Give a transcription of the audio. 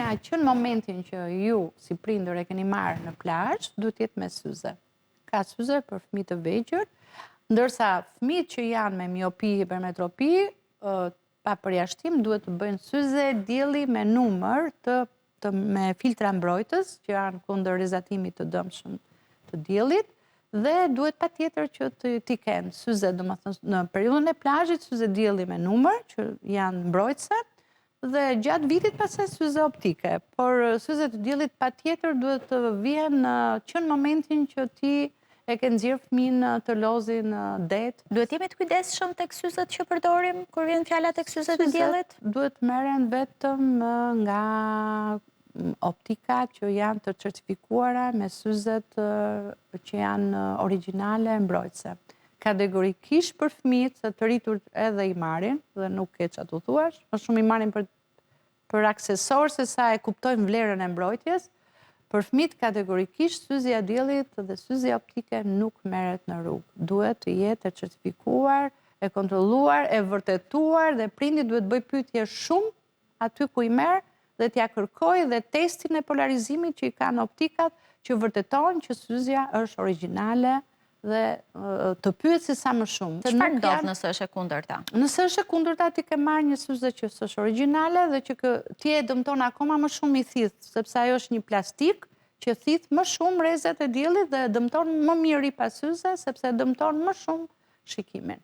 Shikimja që në momentin që ju, si prindër, e keni marrë në plazh, duhet jetë me syze. Ka syze për fëmijë të vegjël, ndërsa fëmijët që janë me miopi, hipermetropi, pa përjashtim duhet të bëjnë syze dielli me numër me filtra mbrojtës, që janë kundër rizatimit të dëmshëm të diellit, dhe duhet patjetër që t'i kenë syze, domethënë në periudhën e plazhit, syze dielli me numër, që janë mbrojtëse, dhe gjatë vitit pastaj syze optike. Por syze të diellit patjetër duhet të vijnë që në momentin që ti e ke nxjerr fëmin të lozin det. Duhet jemi të kujdesshëm tek syzet që përdorim kur vjen fjala tek syzet e diellit? Duhet merren vetëm nga optika që janë të certifikuara me syzet që janë origjinale mbrojtëse. Kategorikisht për fëmijët, se të rritur edhe i marrin, dhe nuk ke çfarë t'u thuash, më shumë i marrin për aksesor se sa e kuptojnë vlerën e mbrojtjes. Për fëmijët kategorikisht syzja e diellit dhe syzja optike nuk merret në rrugë. Duhet të jetë e certifikuar, e kontrolluar, e vërtetuar dhe prindi duhet bëj pyetje shumë aty ku i merr dhe t'ja kërkoj dhe testin e polarizimit që i kanë optikat që vërtetojnë që syzja është origjinale dhe të pyet se sa më shumë. Çfarë ndodh nëse është e kundërta? Nëse është e kundërta, ti ke marrë një syze që është origjinale dhe që ti e dëmton akoma më shumë i thith, sepse ajo është një plastik që thith më shumë rrezet e diellit dhe dëmton më mirë ripa syze sepse dëmton më shumë shikimin.